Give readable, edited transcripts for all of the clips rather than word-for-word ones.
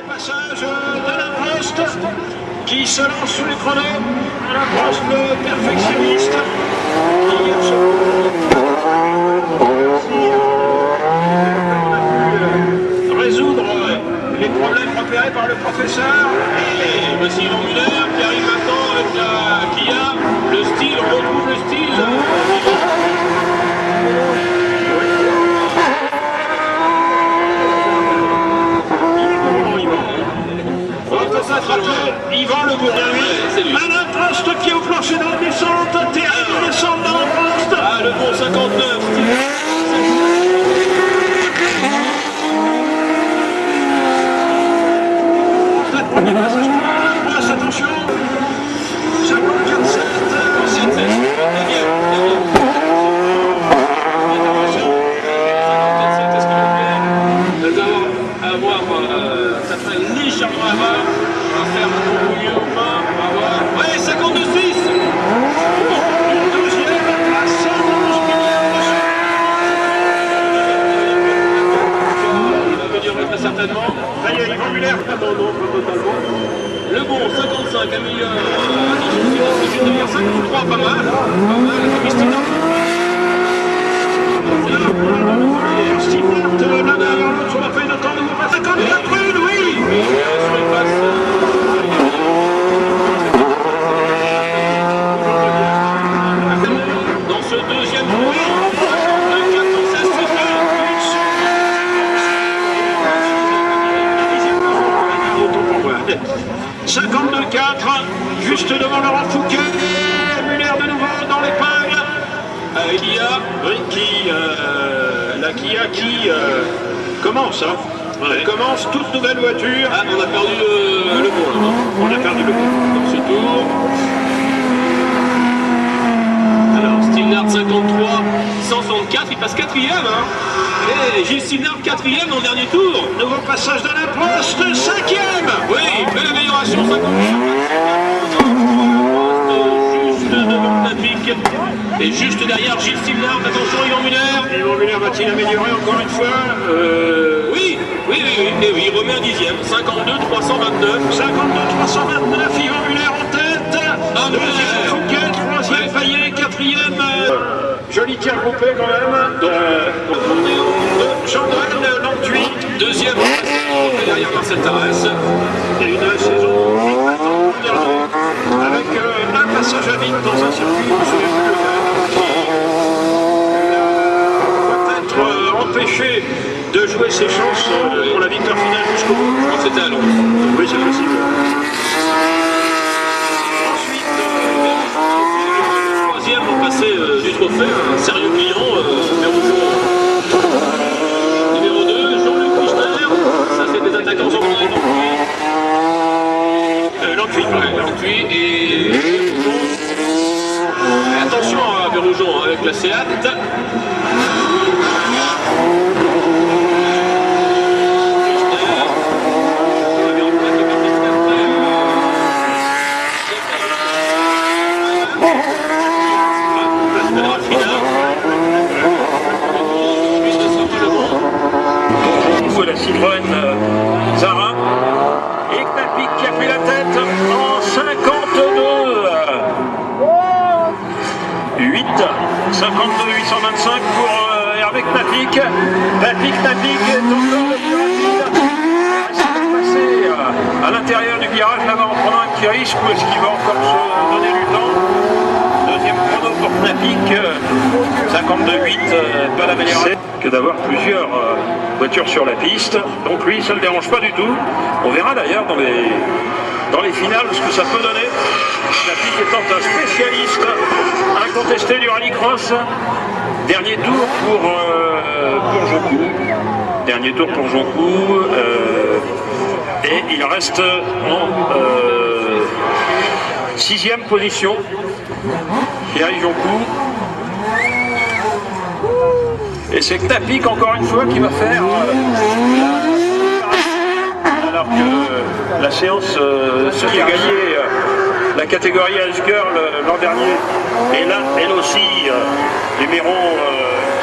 Passage d'Alain Prost qui se lance sous les chronos. Alain Prost, le perfectionniste, qui a pu résoudre les problèmes repérés par le professeur. Et voici Yvan Muller qui arrive maintenant avec la Kia. Le style, on retrouve le style. Yvan Le Bourgoin, Alain Prost, pied au plancher dans la descente, terrible descente d'Alain Prost. Ah, le bon 59. Premier passage, attention. 54-7. Ça serait légèrement avant. On va faire un peu mieux ou pas. On va voir. Ouais, 52-6. Une deuxième à 111 millions. Il va venir très certainement. Ça y est, Yvan Muller. Non, pas totalement. Le bon, 55, un million. Attention, c'est 53, pas mal. Pas mal, Christine. Steve Nart, l'un derrière l'autre sur la feuille de temps, nouveau pas 54 rudes, oui. Sur les passes. Dans ce deuxième tour, 52-4, juste devant Laurent Fouquet. Muller de nouveau dans l'épingle. Elia, oui, la Kia qui commence, hein. Ouais. Commence toute nouvelle voiture. Ah, on a perdu le bon là. On a perdu le bon dans ce tour. Alors, Stilnard 53, 164, il passe 4ème. Hein. Et Gilles Stilnard 4ème dans le dernier tour. Nouveau passage d'Alain Prost, 5ème. Oui, belle amélioration, 50. Juste devant Napic. Et juste derrière Gilles Stilnard, attention Yvan Muller. Yvan Muller va-t-il améliorer encore une fois? Oui, il remet un 10ème. 52-329. 52-329, Yvan Muller en tête. Deuxième Fouquet, troisième Payet, quatrième. Joli tir groupé quand même. De Jean-Noël Lantuy. Deuxième derrière Marcel Tarès. Et une saison avec un passage à vide dans un circuit. Peut-être empêché de jouer ses chances pour la victoire finale jusqu'au bout. Je crois que c'était à Londres. Oui, c'est possible. Ensuite, le troisième au passé du trophée, un sérieux client, numéro 2, Jean-Luc Richter. Ça, c'est des attaquants en Lantuy et attention à Bérougeon avec la Seat. La Citroën Zara et Knappik qui a fait la tête en 52 8 52 825 pour Hervé Knappik. Knappik est encore le plus rapide. Est-ce qu'il va passer à l'intérieur du virage là-bas en prenant un petit risque ou est-ce qu'il va encore se donner du temps? Deuxième chrono pour Knappik, 52-8, pas l'amélioration que d'avoir plusieurs voitures sur la piste. Donc lui, ça ne le dérange pas du tout. On verra d'ailleurs dans les finales ce que ça peut donner. Knappik étant un spécialiste incontesté du rallycross. Dernier tour pour Joncoux. Dernier tour pour Joncoux. Et il reste en 6ème position. Pierre Joncoux. Et c'est Knappik encore une fois qui va faire alors que la séance se fait gagner la catégorie Ice Girl l'an dernier. Et là, elle aussi, numéro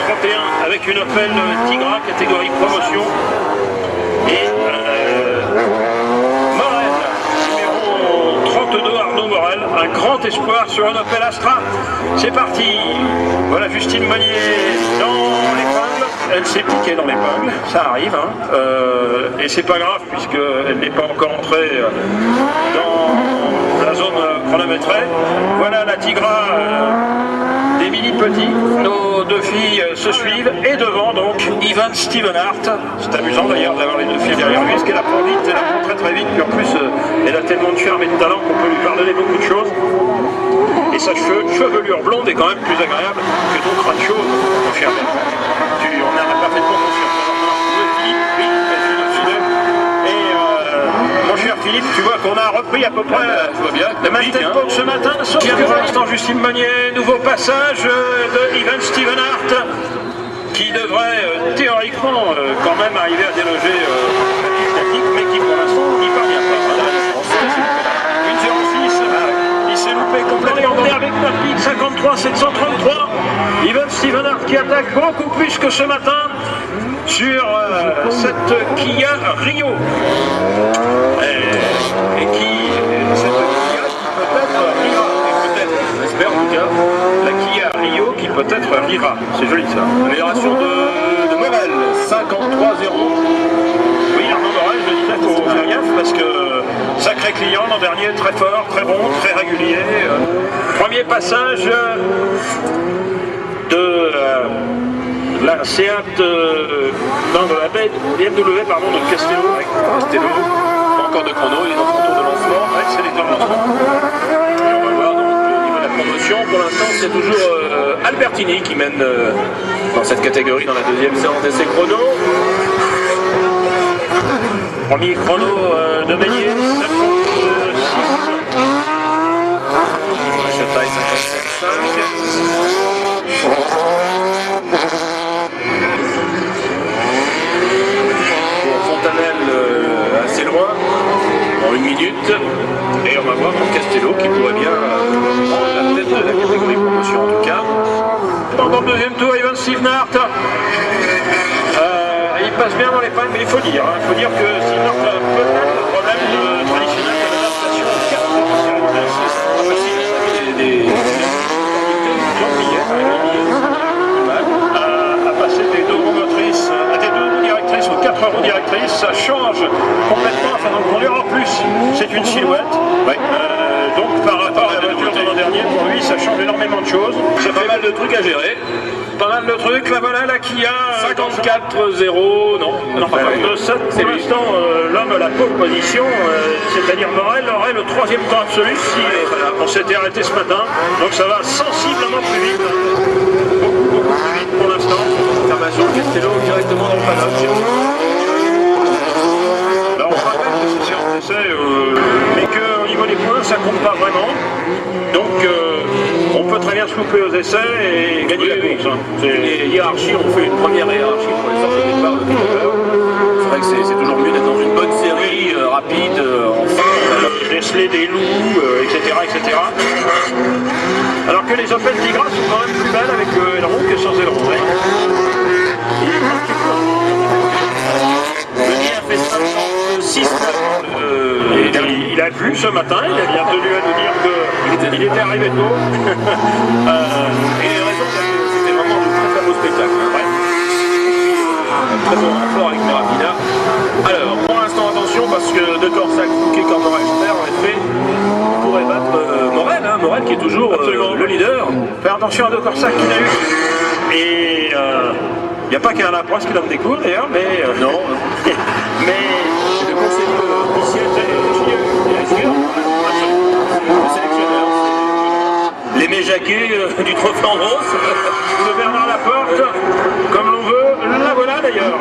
31 avec une Opel Tigra catégorie promotion. Et Morel, numéro 32, Arnaud Morel, un grand espoir sur un Opel Astra. C'est parti. Voilà Justine Monnier dans l'épingle. Elle s'est piquée dans l'épingle, ça arrive, hein. Et c'est pas grave puisqu'elle n'est pas encore entrée dans la zone chronométrée. Voilà la Tigra d'Émilie Petit. Nos deux filles se suivent et devant donc Ivan Stevenhart. C'est amusant d'ailleurs d'avoir les deux filles derrière lui parce qu'elle apprend vite, elle apprend très très vite, puis en plus elle a tellement de charme et de talent qu'on peut lui pardonner beaucoup de choses. Et sa chevelure blonde est quand même plus agréable que ton crâne chauve, mon cher mec. On a parfaitement conscience. Mon cher Philippe, tu vois qu'on a repris à peu près la même tempo que ce matin, sauf que pour l'instant Justine Monnier, nouveau passage de Ivan Stevenhart, qui devrait théoriquement quand même arriver à déloger la piste technique, mais qui pour l'instant n'y parvient pas. 1,06, il s'est loupé complètement. On est avec notre pique 53 733. Ivan Stevenhart qui attaque beaucoup plus que ce matin sur cette Kia Rio. Et qui, cette Kia qui peut-être rira, et peut-être, on espère en tout cas, la Kia Rio qui peut-être rira. C'est joli ça. Amélioration de Morel, 53-0. Oui, Arnaud Morel, je disais, il faut faire gaffe parce que sacré client l'an dernier, très fort, très bon, très régulier. Premier passage de la Seat, non, de la BMW, pardon, de Castello. Castello. Encore de chrono, il est dans son tour de lancement. Ouais, c'est les temps de lancement. Et on va voir donc au niveau de la promotion. Pour l'instant, c'est toujours Albertini qui mène dans cette catégorie dans la deuxième séance d'essai chrono. Premier chrono de Meunier, 7 taille 57,5. Fontanelle assez loin, en 1 minute, et on va voir pour Castello qui pourrait bien prendre la tête de la catégorie promotion en tout cas. Dans le deuxième tour, Ivan Stevenhart, il passe bien dans les pannes, mais il faut dire que Stevenhart a peut-être le problème traditionnel de l'adaptation au 4 c'est pas facile, des à passer des 2 roues motrices, des 2 roues directrices aux 4 roues directrices, ça change complètement la façon de conduire. En plus, c'est une silhouette. Ouais. Donc par rapport à la voiture de l'an dernier, pour lui, ça change énormément de choses. Ça fait pas mal de trucs à gérer. Pas mal de trucs. Là voilà, la Kia 54-0. Non, pas 57. Pour l'instant, l'homme à la pole position, c'est-à-dire Morel, aurait le 3e temps absolu si on s'était arrêté ce matin. Donc ça va sensiblement plus vite. Beaucoup plus vite pour l'instant. Confirmation de Castello directement dans le paddock. Là on se rappelle que c'est séance d'essai, mais qu'au niveau des points ça compte pas vraiment. Donc on peut très bien se louper aux essais et gagner la course. Hein. Les hiérarchies, on fait une première hiérarchie pour les sorties de départ de piloteur. C'est vrai que c'est toujours mieux d'être dans une bonne série rapide, enfin, déceler des loups, etc., etc. Alors que les Opel Tigra sont quand même plus belles avec le aileron que sans aileron. Ouais. Meunier a fait 56. Il a plu ce matin, il a bien tenu à nous dire qu'il était arrivé tôt. Et les raisons, c'était vraiment de très très beau spectacle. Hein. Ouais. Très bon rapport avec Mirabina. Alors, pour l'instant, attention, parce que De Corsac, Fouquet, Cornora et Schmer, en effet, on pourrait battre Morel, hein, Morel qui est toujours le leader. Faire attention à De Corsac qui l'a eu. Et il n'y a pas qu'un Laprosse qui donne des cours d'ailleurs, mais non. Mais le conseiller officiel le sélectionneur, l'Aimé Jacquet du Trophée en Rose, de Bernard Laporte, comme l'on veut. La voilà d'ailleurs.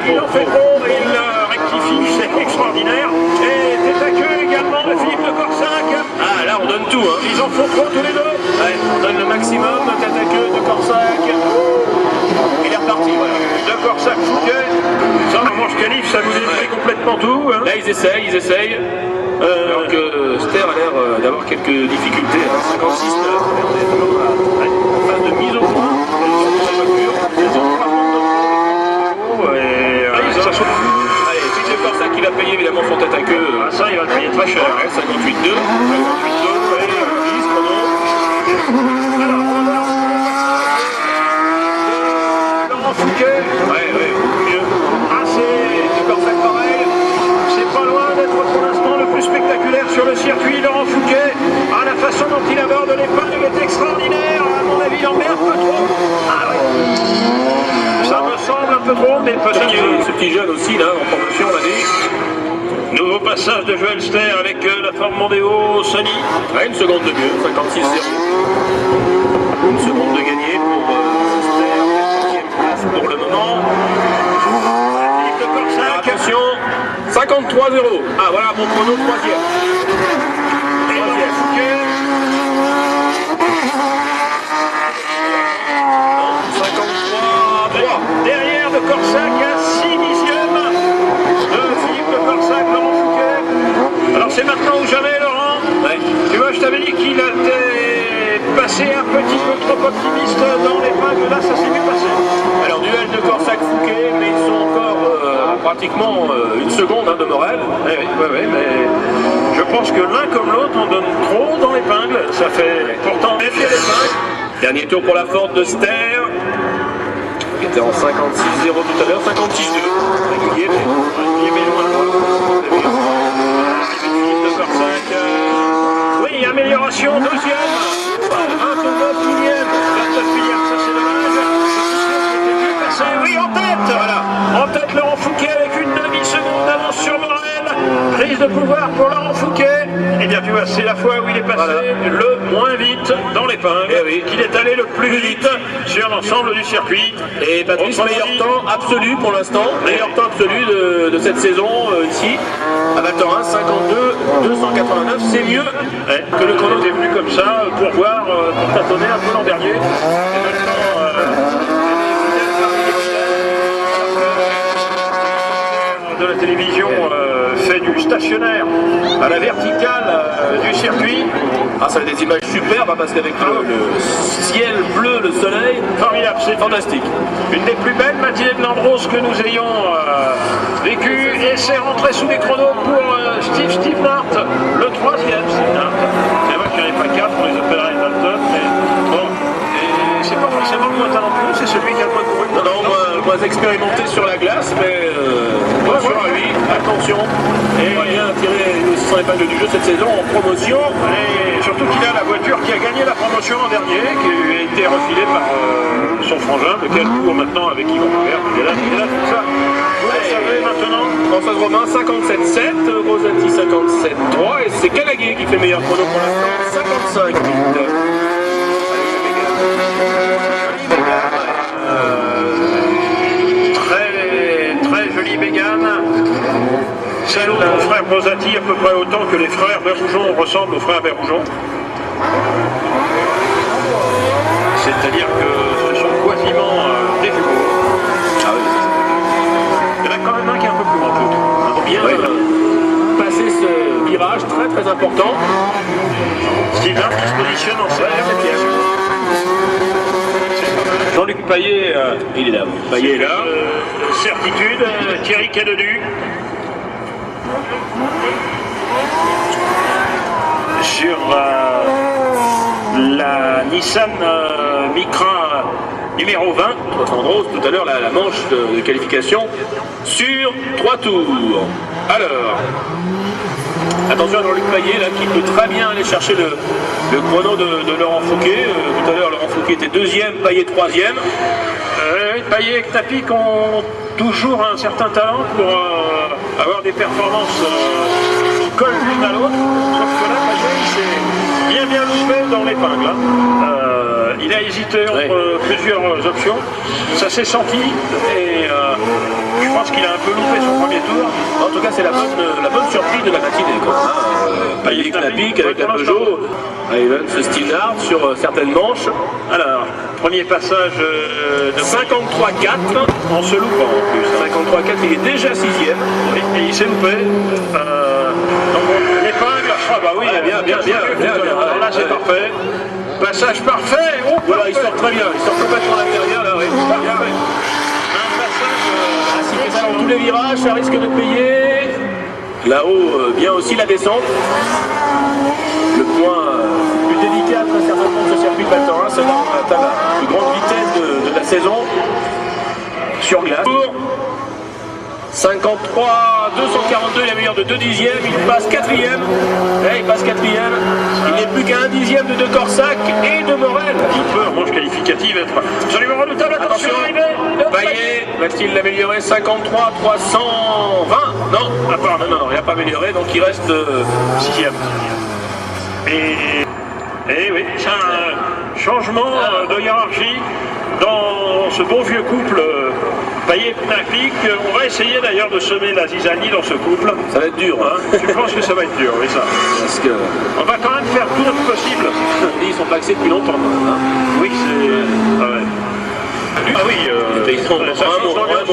Il en fait trop, il rectifie, c'est extraordinaire. Et tête à queue également de Philippe de Corsac. Ah là on donne tout, hein. Ils en font trop tous les deux. Ouais, on donne le maximum, tête à queue de Corsac. Il est reparti, voilà. De Corsac, Fouquet. Ça, en manche qualif, ça nous détruit complètement tout. Hein. Là ils essayent. Alors que Ster a l'air d'avoir quelques difficultés. Hein. 56 on est toujours dans la phase payer évidemment son tête à queue. Ah, ça, il va le payer très cher. Ouais, 58,2. 58,2, ouais, 10 chrono. Alors, on va Laurent Fouquet. Ouais, beaucoup mieux. Ah, c'est Corsac pareil. C'est pas loin d'être pour l'instant le plus spectaculaire sur le circuit. Laurent Fouquet, à la façon dont il aborde l'épingle est extraordinaire. À mon avis, il en met un peu trop. Ah ouais. Ça me semble un peu trop, mais peut-être. Ce petit jeune aussi, là, en promotion, on l'a dit. Nouveau passage de Joël Ster avec la forme Mondeo Sony. Ouais, une seconde de mieux, 56,0. Une seconde de gagné pour Ster, 4e place pour le moment. Philippe de Corsac. Attention, 53,0. Ah voilà mon chrono, 3e. Et Laurent Fouquet. 53,3. Derrière de Corsac à 6 dixièmes de Philippe de Corsac, Laurent Fouquet. Alors c'est maintenant ou jamais, Laurent. Ouais. Tu vois, je t'avais dit qu'il était passé un petit peu trop optimiste dans l'épingle. Là, ça s'est bien passé. Alors duel de Corsac-Fouquet, mais ils sont encore pratiquement une seconde de Morel. Oui, mais je pense que l'un comme l'autre, on donne trop dans l'épingle. Ça fait pourtant méfier l'épingle. Dernier tour pour la Ford de Ster. Il était en 56,0 tout à l'heure, 56,2. Régulier, mais Il est loin. Philippe de Corsac. Oui, amélioration, deuxième. 29 millième. 29 millième, ça c'est dommage. Oui, en tête. Voilà. En tête, Laurent Fouquet avec une demi-seconde d'avance sur Morel. Prise de pouvoir pour Laurent Fouquet. Eh bien, tu vois, c'est la fois où il est passé le moins vite dans l'épingle, qu'il est allé le plus vite sur l'ensemble du circuit. Et Patrice, meilleur temps absolu pour l'instant, meilleur temps absolu de cette saison ici, à Val Thorens, 52,289, c'est mieux Que le chrono est venu comme ça pour voir, pour tâtonner un peu l'an dernier. Et maintenant, de la télévision fait du stationnaire à la verticale du circuit. Ah, ça fait des images superbes parce qu'avec le ciel bleu, le soleil, Formidable, c'est fantastique. une des plus belles matinées de Landros que nous ayons vécues. Et c'est rentré sous les chronos pour Steve Nart, le troisième Steve Nart. C'est vrai qu'il n'y en avait pas quatre, on les appellerait Dalton, mais bon. Et c'est pas forcément le moins talentueux, c'est celui qui a le moins couru. Non, moins expérimenté sur la glace, mais attention à lui, attention. Et il vient tirer son épingle du jeu cette saison en promotion. Et surtout qu'il a la voiture qui a gagné la promotion l'an dernier, qui a été refilée par son frangin, lequel court maintenant avec Yvan Robert. Il est là tout ça. Vous le savez maintenant. Françoise Romain 57,7, Rosati 57,3 et c'est Calaguet qui fait meilleur chrono pour l'instant, 55,8. Très jolie bégane. Celle de mon frère Rosati, à peu près autant que les frères Berroujon ressemblent aux frères Berroujon. C'est-à-dire que ce sont quasiment des jumeaux. Ah oui. Il y en a quand même un qui est un peu plus grand que l'autre. Bien passer ce virage très important. Steve Nart qui se positionne en septième. Jean-Luc Payet, Il est là. Payet est là. Certitude, Thierry Cadedu. Sur la Nissan Micra numéro 20. Andros, tout à l'heure, la manche de qualification sur 3 tours. Alors, attention à Jean-Luc Payet là, qui peut très bien aller chercher le chrono de Laurent Fouquet. Tout à l'heure, Laurent Fouquet était deuxième, Payet troisième. Payet et Knappik ont toujours un certain talent pour avoir des performances qui collent l'une à l'autre. Sauf que là, Payet, il s'est bien loupé dans l'épingle. Hein. Il a hésité entre plusieurs options. Ça s'est senti et je pense qu'il a un peu loupé son premier tour. En tout cas, c'est la bonne surprise de la matinée. Payet Knappik avec la Peugeot, Evans, Steve Nart sur certaines manches. Alors, premier passage de 53,4 en se loupant en plus. 53,4, il est déjà sixième. Et il s'est loupé. Donc l'épingle, ah bah oui, bien. Alors là c'est parfait. Passage parfait. Oh, Voilà, il sort très bien, il sort complètement à l'intérieur là, oui. Un passage Si fait ça dans tous les virages, ça risque de payer. Là-haut, bien aussi la descente. Le point plus délicat très certainement de ce circuit de Val Thorens, c'est là où on atteint la plus grande vitesse de la saison sur glace. 53, 242, il est meilleur de 2 dixièmes, il passe 4e. Il passe 4e. Il n'est plus qu'à 1 dixième de Corsac et de Morel. Il peut en manche qualificative être absolument redoutable. Attention, Payet va-t-il l'améliorer? 53, 320. Non, non, il n'a pas amélioré, donc il reste 6e. Et oui, c'est un changement de hiérarchie dans ce bon vieux couple Payet-Pnafik. On va essayer d'ailleurs de semer la zizanie dans ce couple. Ça va être dur, hein. Je pense que ça va être dur, oui, ça. Parce que... On va quand même faire tout notre possible. Ils sont paxés depuis longtemps, hein. Oui, c'est... Ah, ouais. Ah oui, les paysans, ça change d'ambiance.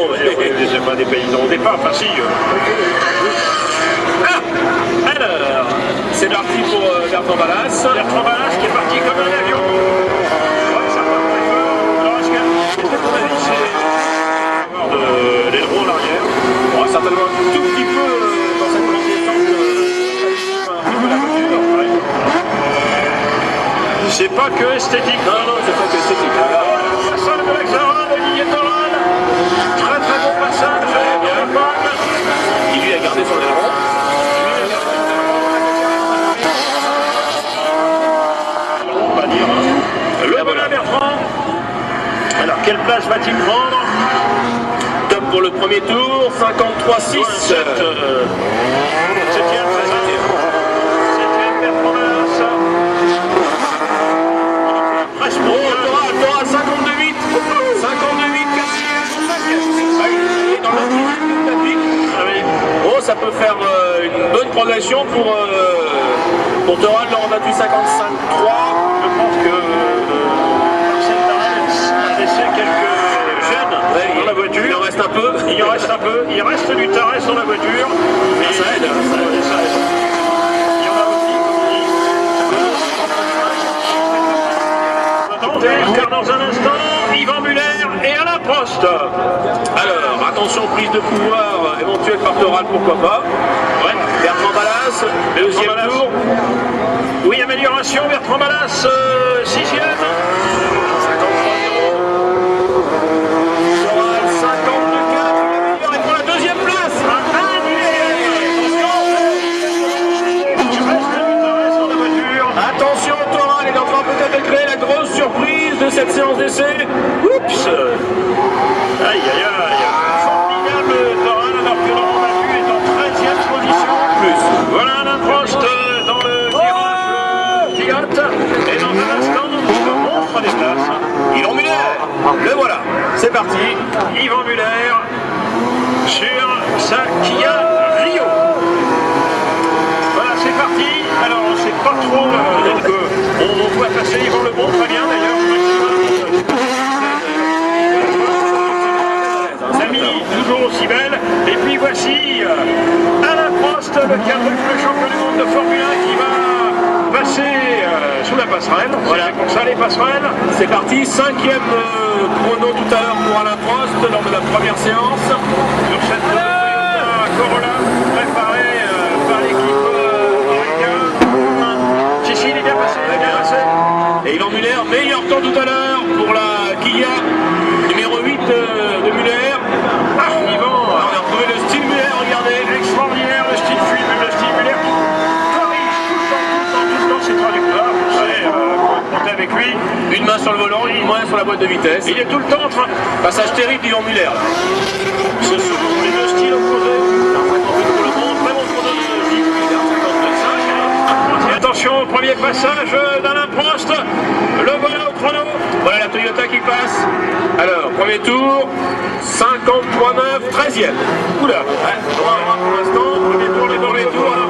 C'est pas des paysans au départ, enfin si. Alors, c'est parti pour Bertrand Ballas. Bertrand Ballas qui est parti comme un avion. Ouais, ça va très fort. Alors, est-ce que ton avis, c'est avoir de l'aileron à l'arrière? Certainement un tout petit peu dans cette grande descente de la voiture. Ouais. C'est pas que esthétique. Non, c'est pas que esthétique. Le passage de l'examen de Didier Thoral. Très très bon passage. Il lui a gardé son aileron. On va dire. Le voilà Bertrand. Alors quelle place va-t-il prendre? Top pour le premier tour, 53-6. 7e Bertrand Ballas. Presque Thoral 52-8. 52-8, 4e. Dans le ça peut faire une bonne progression pour Thoral, leur battu 55-3. Je pense que Marcel Tarens a laissé quelques jeunes dans la voiture. Il en reste un peu. Il en reste un peu. Il reste du Tarens dans la voiture. Et ça aide. Il y en a aussi, car dans un instant, Yvan Muller et Alain Prost. Alors, attention, prise de pouvoir éventuelle par Thoral, pourquoi pas. Ouais. Bertrand Ballas, deuxième tour. Oui, amélioration, Bertrand Ballas, 6e. 53-0. Thoral, 52-4. Il est pour la deuxième place. Attention, Thoral est en train peut-être de créer la grosse surprise de cette séance d'essai. Oups. Aïe, aïe, aïe. Formidable Thoral, alors que l'on a vu est en 13e position. Voilà Alain Prost dans le virage Fiat. Et dans un instant, on se montre des places. Yvan Muller, le voilà, c'est parti. Yvan Muller sur sa Kia Rio. Voilà, c'est parti. Alors, on ne sait pas trop. Donc, on voit passer Yvan Le Bon, très bien d'ailleurs. Samy, toujours aussi belle. Et puis voici Alain Prost, le quadruple champion du monde de Formule 1 qui va passer sous la passerelle. Voilà, comme ça les passerelles. C'est parti, 5e chrono tout à l'heure pour Alain Prost lors de la première séance. Sur cette Toyota Corolla préparée par l'équipe américaine. Si, il est bien passé, il est bien passé. Et Yvan Muller, meilleur temps tout à l'heure pour la Kia numéro 8 de Muller. Ah, Yvan, on a retrouvé le style Muller, regardez. extraordinaire, le style Muller qui corrige tout le temps ses trajectoires. Vous savez, compter avec lui. Une main sur le volant, une main sur la boîte de vitesse. Il est tout le temps en train. Passage terrible d'Yvan Muller. Ce sont les deux styles opposés. Attention au premier passage d'Alain Prost. Le voilà au chrono. Voilà la Toyota qui passe. Alors, premier tour, 53-9, 13e. Oula, pour l'instant, premier tour, les tours.